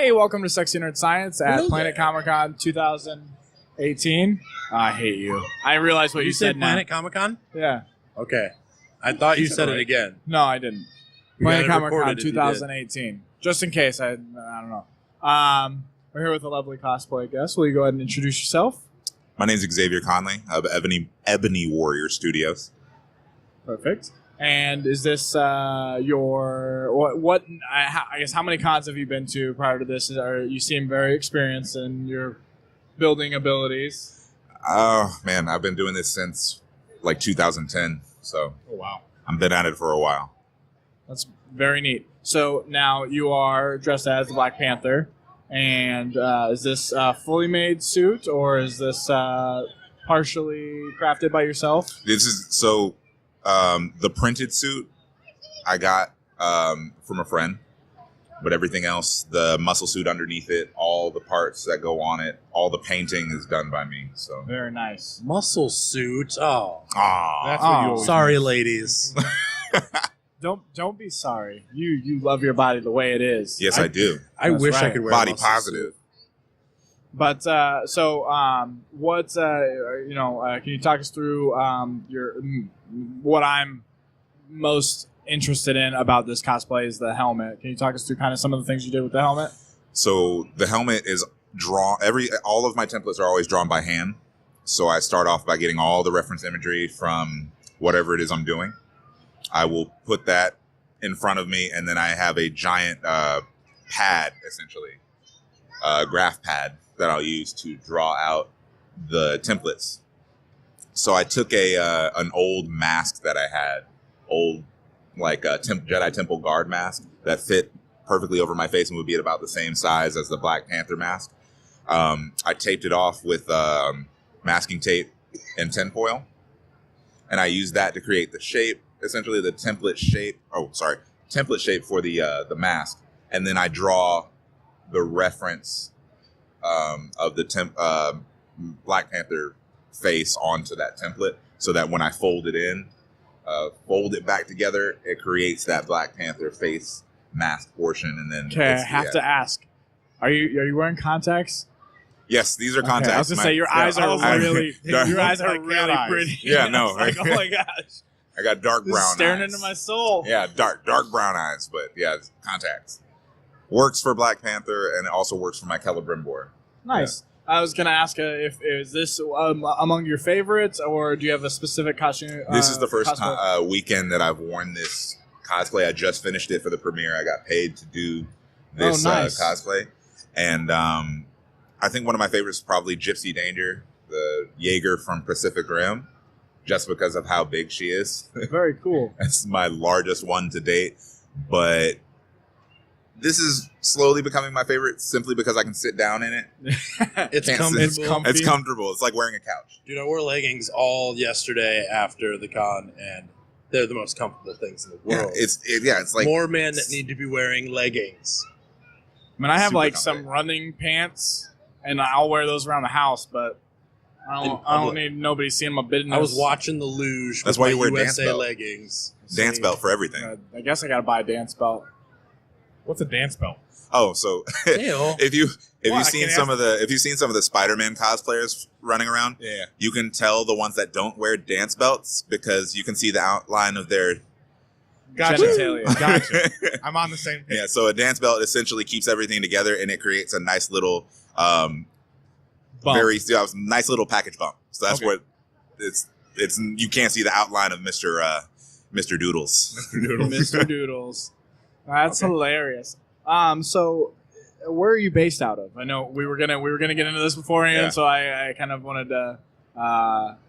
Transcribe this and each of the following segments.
Hey, welcome to Sexy Nerd Science at Planet Comicon 2018. I hate you. I realized what you said now. Planet Comicon? Yeah. Okay. I thought you said it again. No, I didn't. Planet Comicon 2018. Just in case. I don't know. We're here with a lovely cosplay guest. Will you go ahead and introduce yourself? My name is Xavier Conley of Ebony Warrior Studios. Perfect. And is this your what? I guess how many cons have you been to prior to this? You seem very experienced in your building abilities. Oh man, I've been doing this since like 2010. So wow, I've been at it for a while. That's very neat. So now you are dressed as the Black Panther, and is this a fully made suit or is this partially crafted by yourself? This is so. The printed suit I got from a friend, but everything else, the muscle suit underneath it, all the parts that go on it, all the painting is done by me. So very nice. Muscle suit. Oh, that's what you always sorry, miss. Ladies. Don't be sorry. You love your body the way it is. Yes, I do. I wish I right. could wear Body a muscle positive. suit. But what can you talk us through what I'm most interested in about this cosplay is the helmet. Can you talk us through kind of some of the things you did with the helmet? So the helmet is drawn. All of my templates are always drawn by hand. So I start off by getting all the reference imagery from whatever it is I'm doing. I will put that in front of me, and then I have a giant pad, essentially, graph pad that I'll use to draw out the templates. So I took an old mask that I had, Jedi Temple Guard mask that fit perfectly over my face and would be at about the same size as the Black Panther mask. I taped it off with masking tape and tinfoil, and I used that to create the shape, essentially the template shape. Template shape for the mask, and then I draw the reference of the Black Panther face onto that template, so that when I fold it back together, it creates that Black Panther face mask portion. And then I have to ask, are you wearing contacts? Yes, these are contacts. I was gonna say your eyes are really pretty. Yeah, no, like, oh my gosh, I got dark brown eyes. Staring into my soul. Yeah, dark brown eyes, but yeah, contacts. Works for Black Panther, and it also works for my Celebrimbor. Nice. Yeah. I was going to ask if is this among your favorites, or do you have a specific costume? This is the first weekend that I've worn this cosplay. I just finished it for the premiere. I got paid to do this cosplay. And I think one of my favorites is probably Gypsy Danger, the Jaeger from Pacific Rim, just because of how big she is. Very cool. That's my largest one to date. But this is slowly becoming my favorite simply because I can sit down in it. It's comfortable. It's comfortable. It's like wearing a couch. Dude, I wore leggings all yesterday after the con, and they're the most comfortable things in the world. Yeah, it's like more men that need to be wearing leggings. I mean, I have like some running pants, and I'll wear those around the house, but I don't need nobody seeing my business. I was watching the luge. That's why you wear USA dance belt. leggings. Dance belt for everything. I guess I got to buy a dance belt. What's a dance belt? Oh, so if you've seen some of the Spider-Man cosplayers running around, you can tell the ones that don't wear dance belts because you can see the outline of their genitalia. Gotcha. I'm on the same page. Yeah, so a dance belt essentially keeps everything together, and it creates a nice little nice little package bump. So that's what it's you can't see the outline of Mr. Doodles. Mr. Doodles. That's hilarious. So where are you based out of? I know we were gonna get into this beforehand, so I kind of wanted to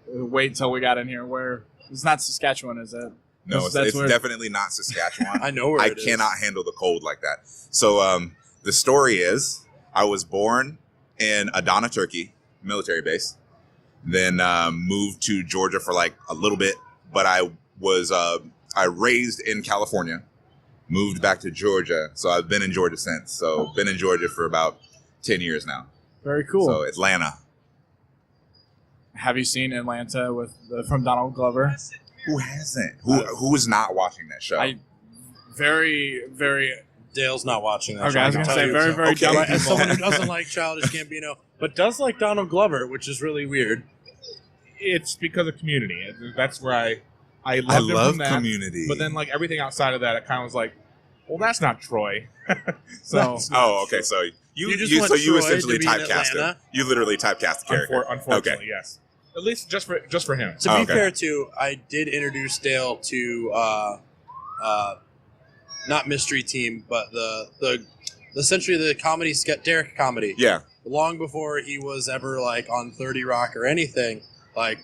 wait until we got in here. Where it's not Saskatchewan, is it? No, it's definitely not Saskatchewan. I know where I cannot handle the cold like that. So the story is, I was born in Adana, Turkey, military base. Then moved to Georgia for like a little bit, but I raised in California. Moved back to Georgia, so I've been in Georgia since. So been in Georgia for about 10 years now. Very cool. So Atlanta. Have you seen Atlanta from Donald Glover? Who hasn't? Who is not watching that show? Very, very, Dale's not watching that. Okay, I was going to say very, very Okay. dumb As people. someone who doesn't like Childish Gambino, but does like Donald Glover, which is really weird. It's because of Community. That's where I I loved him love from that, Community. But then like everything outside of that, it kind of was like, well, that's not Troy. So Oh, okay. So you just want Troy essentially to be in typecast him. Atlanta? You literally typecast the character. unfortunately, yes. At least just for him. To be Okay. fair, too, I did introduce Dale to not Mystery Team, but the essentially the comedy sketch, Derek comedy. Yeah. Long before he was ever like on 30 Rock or anything, like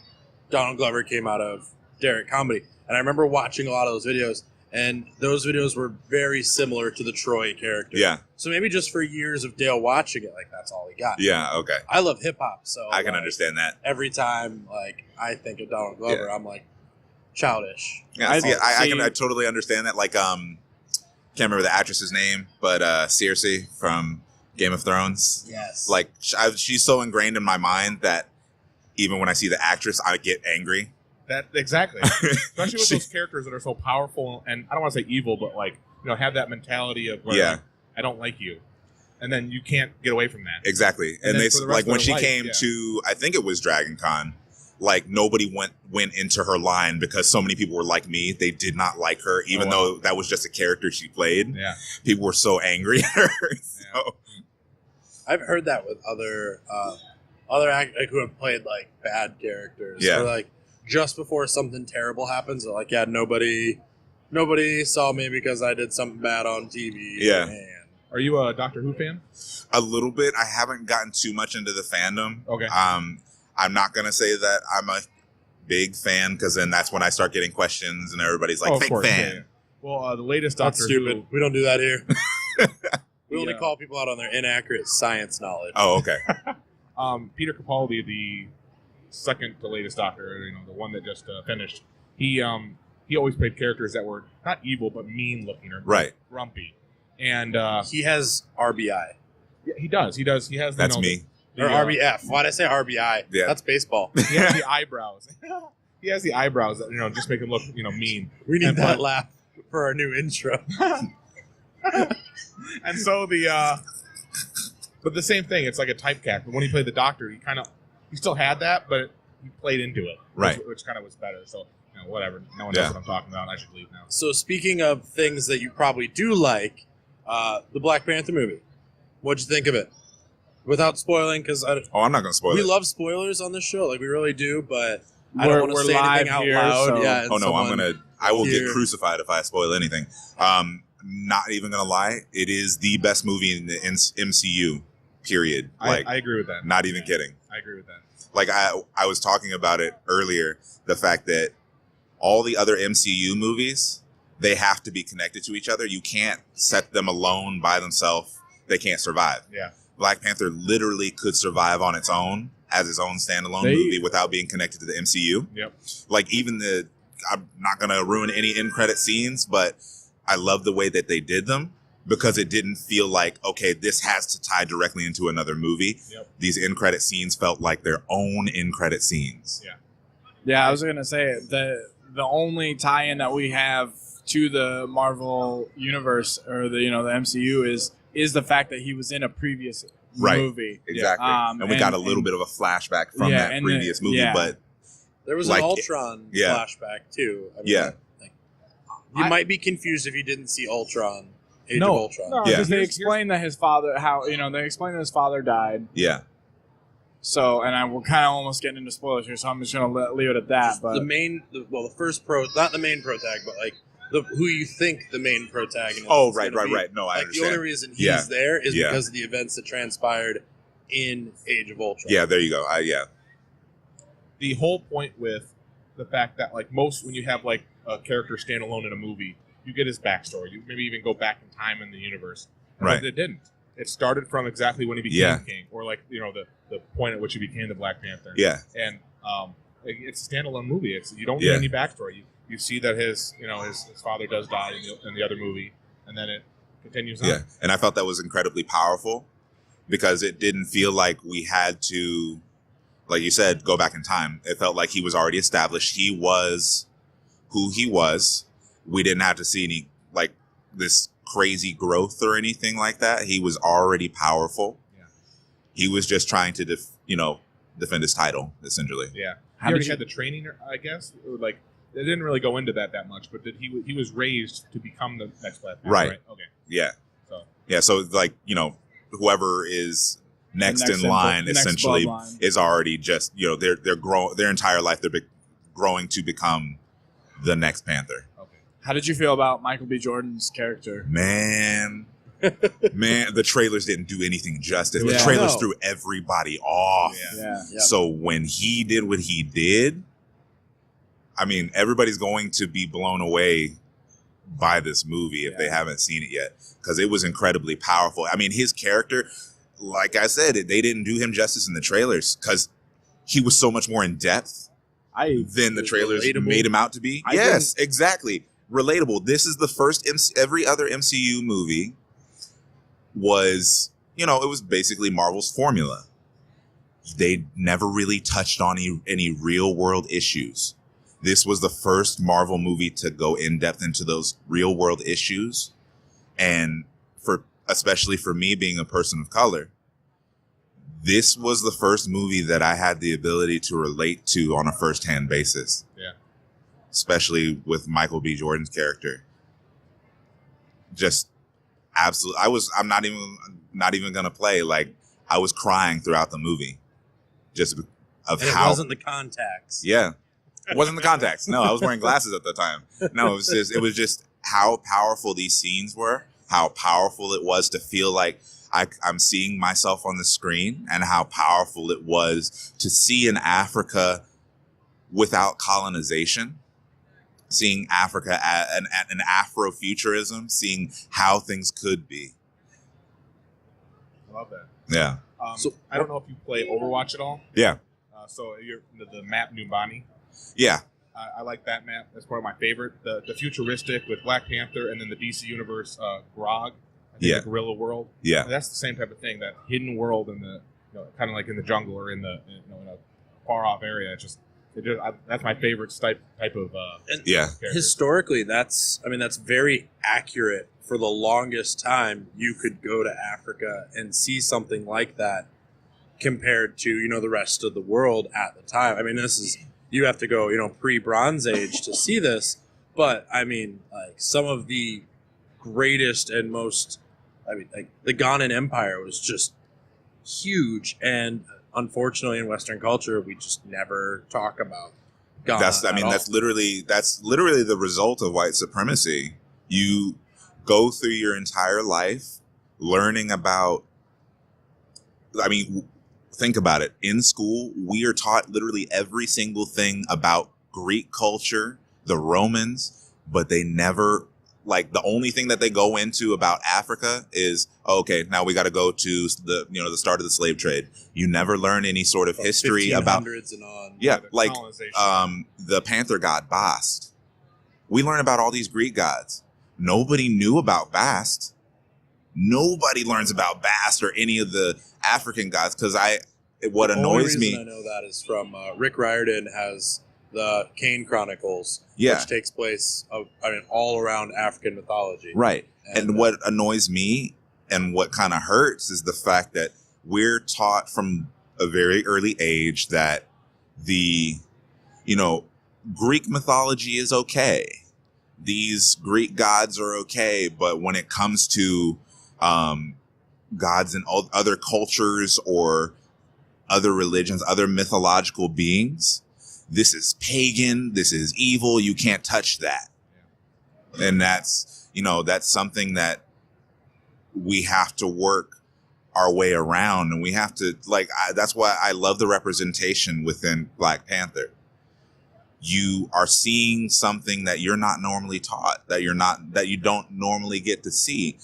Donald Glover came out of Derek comedy, and I remember watching a lot of those videos, and those videos were very similar to the Troy character. Yeah. So maybe just for years of Dale watching it, like that's all he got. Yeah. Okay. I love hip hop, so I can like, understand that. every time like I think of Donald Glover, I'm like Childish. Yeah. I I totally understand that. Like, can't remember the actress's name, but Cersei from Game of Thrones. Yes. Like, she's so ingrained in my mind that even when I see the actress, I get angry. That exactly, especially with She- those characters that are so powerful, and I don't want to say evil, but like have that mentality of where Yeah. like, I don't like you, and then you can't get away from that. Exactly. And And then they for the rest like of when their she life, came yeah. to, I think it was Dragon Con, like nobody went into her line because so many people were like me. They did not like her, even wow. though that was just a character she played. Yeah, People were so angry at her. So, I've heard that with other actors who have played like bad characters. Yeah. Or, like just before something terrible happens, they're like, yeah, nobody saw me because I did something bad on TV. Yeah. Man. are you a Doctor Who fan? a little bit. I haven't gotten too much into the fandom. Okay. I'm not gonna say that I'm a big fan because then that's when I start getting questions and everybody's like, Oh, of fake course, fan. yeah, yeah. Well, the latest That's Doctor stupid. Who. We don't do that here. We only Yeah. call people out on their inaccurate science knowledge. Oh, okay. Peter Capaldi, the second to latest Doctor, the one that just finished, he always played characters that were not evil but mean looking or Right. grumpy, and He has RBI yeah, he does. He has. That's me. or RBF. Why'd I say RBI? Yeah. That's baseball. He has the eyebrows. He has the eyebrows that just make him look mean. We need And that but- laugh for our new intro. And so but the same thing. It's like a typecast. But when he played the Doctor, he still had that, but he played into it, Right. Which kind of was better. So whatever. No one Yeah. knows what I'm talking about. I should leave now. So speaking of things that you probably do like, the Black Panther movie. What'd you think of it? Without spoiling, because Oh, I'm not gonna spoil we it. love spoilers on this show, like we really do, but I don't want to We're say anything live out here, loud. so- Yeah. and Oh no, I will here- get crucified if I spoil anything. Not even gonna lie, it is the best movie in the MCU. Period. Like, I agree with that. not even kidding. I agree with that. Like I was talking about it earlier, the fact that all the other MCU movies, they have to be connected to each other. You can't set them alone by themselves. They can't survive. Yeah. Black Panther literally could survive on its own as its own standalone movie without being connected to the MCU. Yep. Like even I'm not going to ruin any end credit scenes, but I love the way that they did them because it didn't feel like, okay, this has to tie directly into another movie. Yep. These end credit scenes felt like their own end credit scenes. Yeah. Yeah, I was gonna say the only tie-in that we have to the Marvel universe or the MCU is the fact that he was in a previous Right. movie. Exactly. Um, and we got a little bit of a flashback from Yeah, that and previous movie, yeah. but There was Like, an Ultron yeah. flashback too. I mean, Yeah. like, you might be confused if you didn't see Ultron, Age No. of Ultron. No. Yeah. Because they Here's- explained that his father, they explained that his father died. yeah. So, and we're kind of almost getting into spoilers here, so I'm just gonna leave it at that. But The first not the main protag, but like who you think the main protagonist. Oh, is right. gonna be. No, I Like the understand. only reason he's Yeah. there is Yeah. because of the events that transpired in Age of Ultron. Yeah, there you go. Yeah. The whole point with the fact that like when you have like a character stand alone in a movie, you get his backstory. You maybe even go back in time in the universe. Right. But it didn't. It started from exactly when he became Yeah. king, or like the point at which he became the Black Panther. Yeah. And it's a standalone movie. You don't Yeah. need any backstory. You see that his father does die in the other movie, and then it continues on. Yeah. And I felt that was incredibly powerful because it didn't feel like we had to, like you said, go back in time. It felt like he was already established. He was who he was. We didn't have to see any, like, this crazy growth or anything like that. He was already powerful. Yeah. He was just trying to defend his title, essentially. Yeah. He already had the training, I guess. Like, they didn't really go into that much, but he was raised to become the next Black Panther, right? Okay. Yeah. So like, whoever is next in line essentially is already just, they're growing their entire life. They're growing to become the next Panther. Okay. How did you feel about Michael B. Jordan's character? Man, the trailers didn't do anything justice. The trailers threw everybody off. Yeah. So when he did what he did, I mean, everybody's going to be blown away by this movie if they haven't seen it yet, because it was incredibly powerful. I mean, his character, like I said, they didn't do him justice in the trailers because he was so much more in depth than the trailers made him out to be. Yes, exactly. Relatable. This is the first every other MCU movie was, it was basically Marvel's formula. They never really touched on any real world issues. This was the first Marvel movie to go in depth into those real world issues. And especially for me being a person of color, this was the first movie that I had the ability to relate to on a first-hand basis. Yeah. Especially with Michael B. Jordan's character. Just absolutely. I'm not even going to play. Like, I was crying throughout the movie. Just of and how. It wasn't the contacts. Yeah. It wasn't the contacts. No, I was wearing glasses at the time. No, it was just how powerful these scenes were, how powerful it was to feel like I'm seeing myself on the screen, and how powerful it was to see an Africa without colonization, seeing Africa at an Afrofuturism, seeing how things could be. I love that. Yeah. So I don't know if you play Overwatch at all. Yeah. So you're the map Numbani. Yeah. I like that map. That's probably my favorite. The futuristic with Black Panther, and then the DC Universe Grog. The Guerrilla World. Yeah. And that's the same type of thing. That hidden world in the kind of like in the jungle or in a far off area. That's my favorite type of. Character. Historically, that's very accurate. For the longest time, you could go to Africa and see something like that compared to the rest of the world at the time. I mean, you have to go pre-Bronze Age to see this, but I mean, like, some of the greatest and most, like the Ghanan Empire was just huge, and unfortunately in Western culture we just never talk about Ghana. That's literally the result of white supremacy. You go through your entire life learning about, think about it. In school, we are taught literally every single thing about Greek culture, the Romans, but they never, the only thing that they go into about Africa is, okay, now we got to go to the start of the slave trade. You never learn any sort of history about 1500s and on. Yeah, the Panther god Bast. We learn about all these Greek gods. Nobody knew about Bast. Nobody learns about Bast or any of the African gods, because what annoys me. I know that is from Rick Riordan has the Kane Chronicles, which takes place all around African mythology. Right. And what annoys me and what kind of hurts is the fact that we're taught from a very early age that the Greek mythology is okay. These Greek gods are okay, but when it comes to gods in other cultures or other religions, other mythological beings, this is pagan, this is evil, you can't touch that. And that's something that we have to work our way around, and we have to, that's why I love the representation within Black Panther. You are seeing something that you're not normally taught, that you don't normally get to see.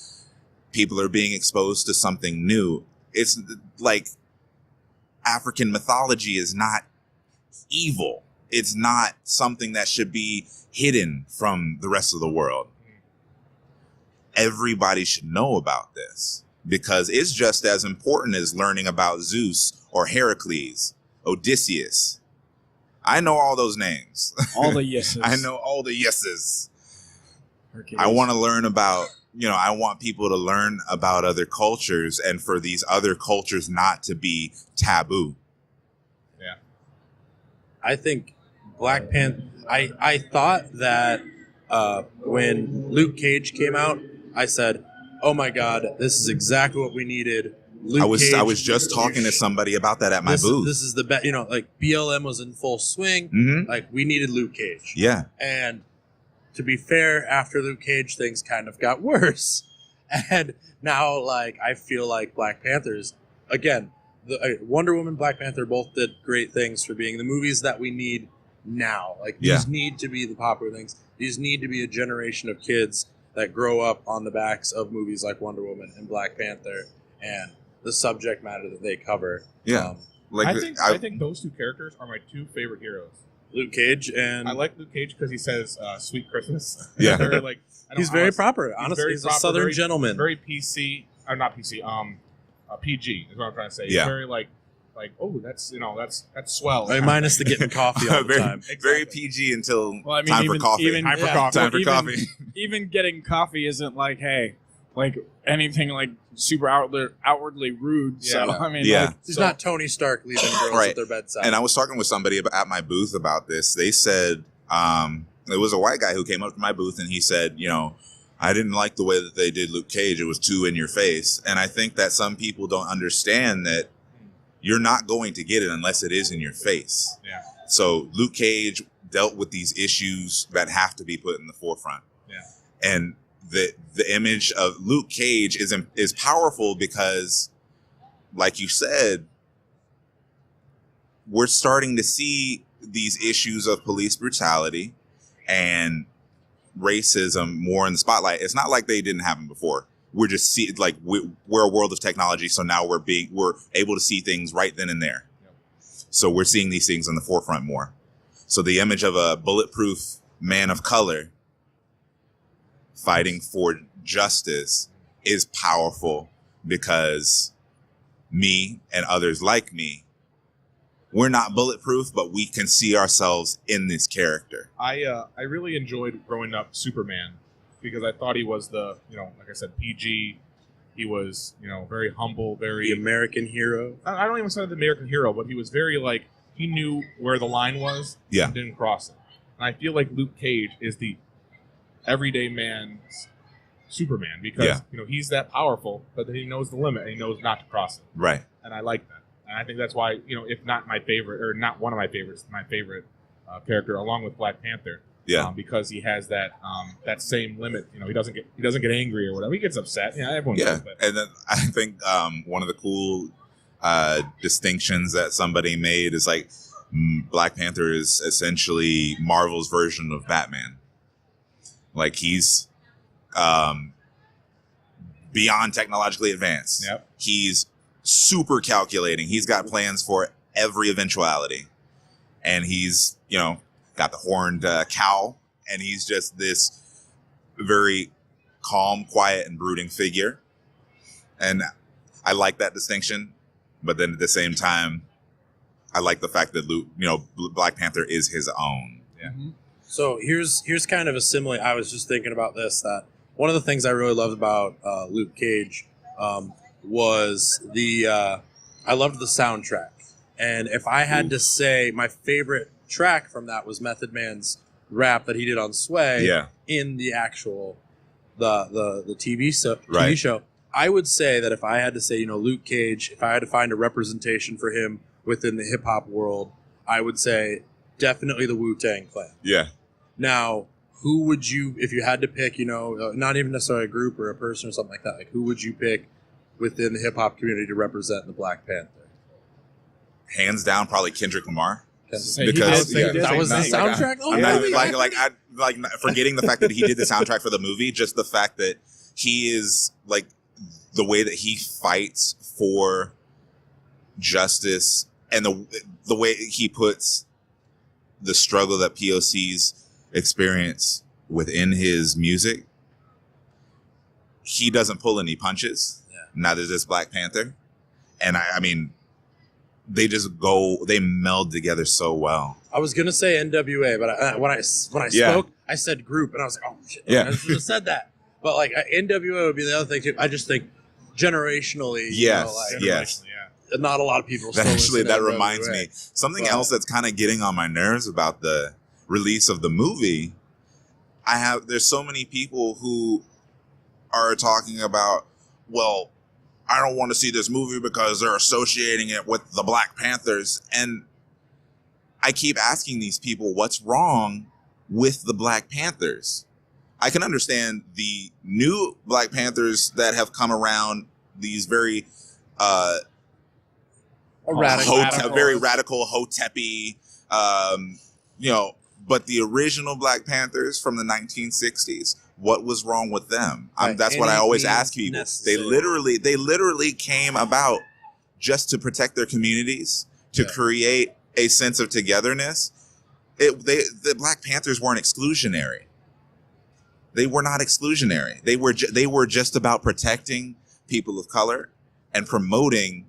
People are being exposed to something new. It's like African mythology is not evil. It's not something that should be hidden from the rest of the world. Everybody should know about this, because it's just as important as learning about Zeus or Heracles, Odysseus. I know all those names. All the yeses. I know all the yeses. Hercules. I want to learn about I want people to learn about other cultures and for these other cultures not to be taboo. Yeah. I think Black Panther. I thought that when Luke Cage came out, I said, "Oh my God, this is exactly what we needed." Luke Cage, I was just talking to somebody about that at my booth. This is the best. Like BLM was in full swing. Mm-hmm. Like we needed Luke Cage. Yeah. And to be fair, after Luke Cage, things kind of got worse. And now, like, I feel like Black Panthers, again, Wonder Woman, Black Panther both did great things for being the movies that we need now. Like, these need to be the popular things. These need to be a generation of kids that grow up on the backs of movies like Wonder Woman and Black Panther and the subject matter that they cover. Yeah. I think those two characters are my two favorite heroes. Luke Cage and... I like Luke Cage because he says "Sweet Christmas." Yeah. He's very proper. Honestly, he's a Southern gentleman. Very PC. Or not PC. PG is what I'm trying to say. Yeah. He's very like, oh, that's swell. Minus the getting coffee all the time. Very PG until Well, time for coffee. Time for coffee. Even getting coffee isn't like, hey, like anything like super outwardly rude. Yeah. So I mean, He's not Tony Stark leaving girls at their bedside. And I was talking with somebody at my booth about this. They said it was a white guy who came up to my booth and he said, I didn't like the way that they did Luke Cage. It was too in your face. And I think that some people don't understand that you're not going to get it unless it is in your face. Yeah. So Luke Cage dealt with these issues that have to be put in the forefront. Yeah. And the image of Luke Cage is powerful because, like you said, we're starting to see these issues of police brutality and racism more in the spotlight. It's not like they didn't happen before. We're just we're a world of technology, so now we're able to see things right then and there. Yep. So we're seeing these things in the forefront more. So the image of a bulletproof man of color fighting for justice is powerful because me and others like me, we're not bulletproof, but we can see ourselves in this character. I really enjoyed growing up Superman because I thought he was the, like I said, PG. He was, very humble, very... The American hero. I don't even say the American hero, but he was very, he knew where the line was and didn't cross it. And I feel like Luke Cage is the everyday man's Superman because, he's that powerful, but then he knows the limit and he knows not to cross it. Right. And I like that. And I think that's why, if not my favorite, or not one of my favorites, my favorite character, along with Black Panther. Yeah. Because he has that same limit. He doesn't get angry or whatever. He gets upset. Everyone does. But. And then I think one of the cool distinctions that somebody made is Black Panther is essentially Marvel's version of Batman. Like he's beyond technologically advanced. Yep. He's super calculating. He's got plans for every eventuality. And he's, got the horned cowl. And he's just this very calm, quiet, and brooding figure. And I like that distinction. But then at the same time, I like the fact that Black Panther is his own. Yeah. Mm-hmm. So here's kind of a simile. I was just thinking about this, that one of the things I really loved about Luke Cage was I loved the soundtrack. And if I had to say my favorite track from that was Method Man's rap that he did on Sway in the actual the TV show, I would say that if I had to say, Luke Cage, if I had to find a representation for him within the hip hop world, I would say definitely the Wu-Tang Clan. Yeah. Now, who would you, if you had to pick, not even necessarily a group or a person or something like that, who would you pick within the hip hop community to represent the Black Panther? Hands down, probably Kendrick Lamar. Because that was the soundtrack. Forgetting the fact that he did the soundtrack for the movie, just the fact that he is the way that he fights for justice and the way he puts the struggle that POCs experience within his music. He doesn't pull any punches. Yeah. Neither does Black Panther. And I mean, they meld together so well. I was gonna say NWA, but when I spoke, I said group, and I was like, oh shit, I should have said that. But like NWO would be the other thing too. I just think generationally, yes, not a lot of people. That reminds me something else that's kind of getting on my nerves about the release of the movie. There's so many people who are talking about, well, I don't want to see this movie because they're associating it with the Black Panthers. And I keep asking these people, what's wrong with the Black Panthers? I can understand the new Black Panthers that have come around, these very very radical, Hotepi, but the original Black Panthers from the 1960s, what was wrong with them? That's what I always ask people. They literally came about just to protect their communities, to create a sense of togetherness. The Black Panthers weren't exclusionary. They were not exclusionary. They were just about protecting people of color and promoting,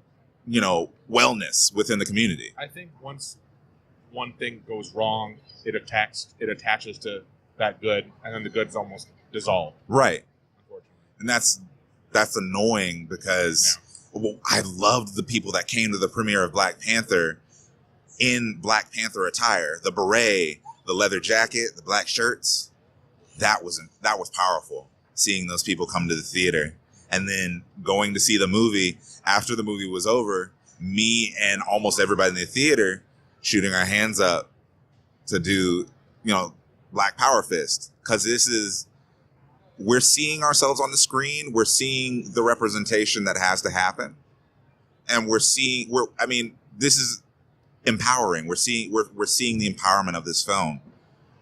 wellness within the community. I think once one thing goes wrong, it attaches to that good, and then the good's almost dissolved. Right. Unfortunately. And that's annoying because I loved the people that came to the premiere of Black Panther in Black Panther attire, the beret, the leather jacket, the black shirts. That was powerful, seeing those people come to the theater. And then going to see the movie, after the movie was over, me and almost everybody in the theater shooting our hands up to do, Black Power Fist. Because we're seeing ourselves on the screen. We're seeing the representation that has to happen. And this is empowering. We're seeing the empowerment of this film.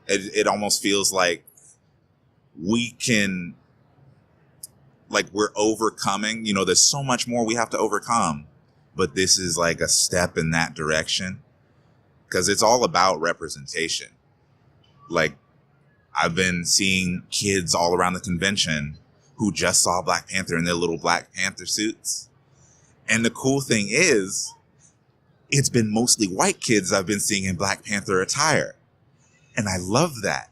It almost feels like we can, we're overcoming, there's so much more we have to overcome, but this is like a step in that direction, because it's all about representation. I've been seeing kids all around the convention who just saw Black Panther in their little Black Panther suits. And the cool thing is, it's been mostly white kids I've been seeing in Black Panther attire. And I love that,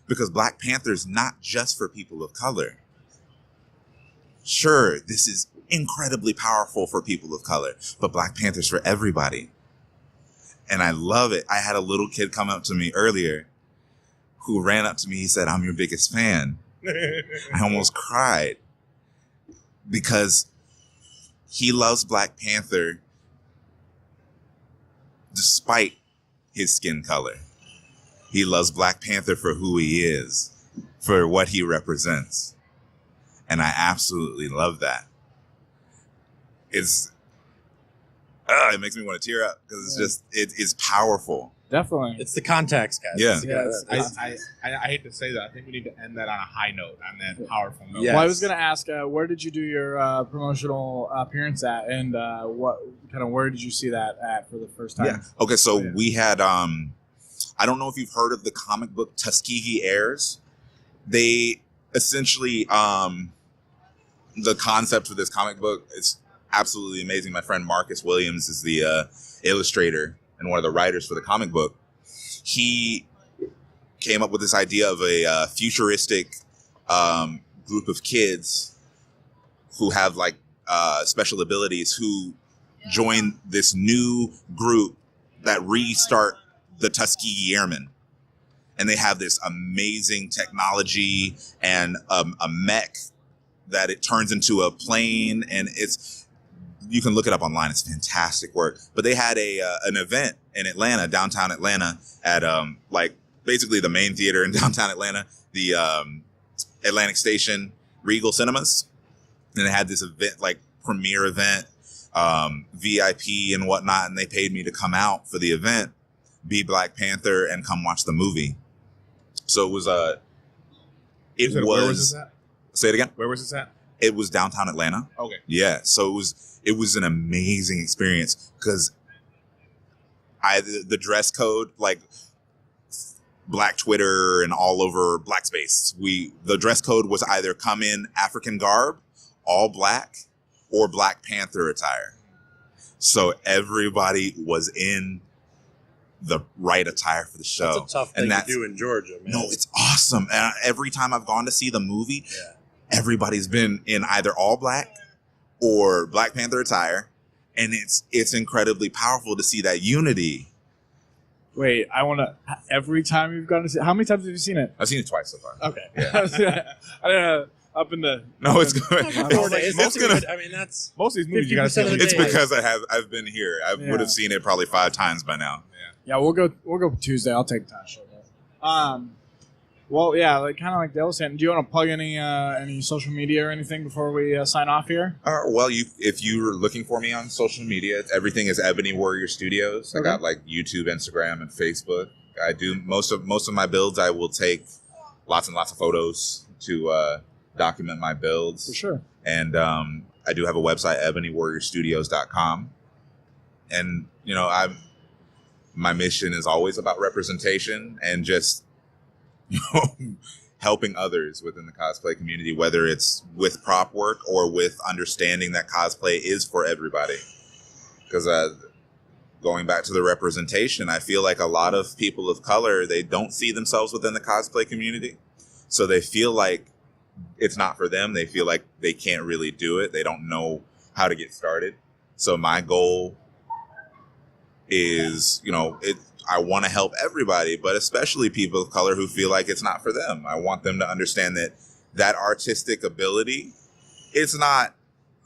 because Black Panther is not just for people of color. Sure, this is incredibly powerful for people of color, but Black Panther's for everybody. And I love it. I had a little kid come up to me earlier who ran up to me. He said, "I'm your biggest fan." I almost cried, because he loves Black Panther despite his skin color. He loves Black Panther for who he is, for what he represents. And I absolutely love that. It makes me want to tear up, because it's powerful. Definitely. It's the context, guys. Yeah. I hate to say that. I think we need to end that on a high note, on that powerful note. Yes. Well, I was going to ask, where did you do your promotional appearance at, and where did you see that at for the first time? Yeah. Okay, so we had, I don't know if you've heard of the comic book Tuskegee Heirs. They essentially, the concept for this comic book is absolutely amazing. My friend Marcus Williams is the illustrator and one of the writers for the comic book. He came up with this idea of a futuristic group of kids who have special abilities, who join this new group that restart the Tuskegee Airmen. And they have this amazing technology and a mech that it turns into a plane, and you can look it up online. It's fantastic work. But they had an event in Atlanta, downtown Atlanta, at basically the main theater in downtown Atlanta, the Atlantic Station Regal Cinemas. And they had this event, premiere event, VIP and whatnot, and they paid me to come out for the event, be Black Panther, and come watch the movie. So it was where was this at? Say it again. Where was this at? It was downtown Atlanta. Okay. Yeah. So it was an amazing experience, because the dress code, Black Twitter and all over Black Space, the dress code was either come in African garb, all black, or Black Panther attire. So everybody was in the right attire for the show. That's a tough thing to do in Georgia, man. No, it's awesome. And every time I've gone to see the movie, everybody's been in either all black or Black Panther attire, and it's incredibly powerful to see that unity. Wait, I want to. Every time you've gone to see, how many times have you seen it? I've seen it twice so far. Okay, Yeah. I don't know. Up in the No, it's good. It's gonna. I mean, that's most of these movies you gotta see. 50% of the It's day. because I've been here. I would have seen it probably 5 times by now. Yeah, we'll go Tuesday. I'll take Tasha. Well, yeah, like kind of like Dale was saying. Do you want to plug any social media or anything before we sign off here? Well, if you're looking for me on social media, everything is Ebony Warrior Studios. Okay. I got like YouTube, Instagram, and Facebook. I do most of my builds. I will take lots and lots of photos to document my builds. For sure. And I do have a website, ebonywarriorstudios.com. And my mission is always about representation and just helping others within the cosplay community, whether it's with prop work or with understanding that cosplay is for everybody. Because going back to the representation, I feel like a lot of people of color, they don't see themselves within the cosplay community. So they feel like it's not for them. They feel like they can't really do it. They don't know how to get started. So my goal is, I want to help everybody, but especially people of color who feel like it's not for them. I want them to understand that artistic ability, it's not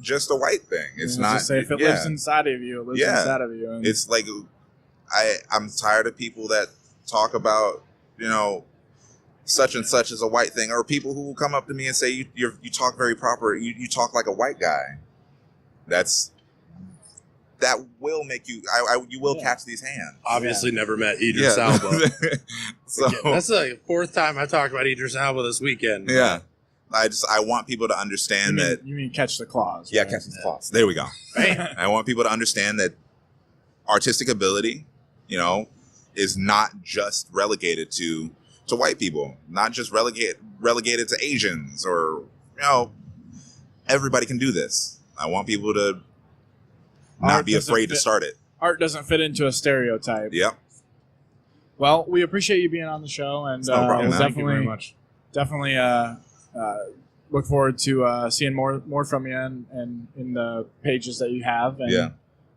just a white thing. It's not. Just say if it lives inside of you, it lives inside of you. And it's like I'm tired of people that talk about such and such is a white thing, or people who will come up to me and say you talk very proper. You talk like a white guy. That will make you. You will catch these hands. Obviously, never met Idris Elba. So That's the 4th time I talked about Idris Elba this weekend. yeah, I want people to understand that. You mean catch the claws? Yeah, right? catch the claws. There we go. I want people to understand that artistic ability, is not just relegated to white people, not just relegated to Asians, or everybody can do this. I want people to not be afraid to start it. Art doesn't fit into a stereotype. Yep. Well, we appreciate you being on the show, and No problem, man. Thank you very much. definitely look forward to seeing more from you and in the pages that you have. And, Yeah.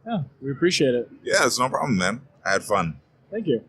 Yeah, we appreciate it. Yeah, it's no problem, man. I had fun. Thank you.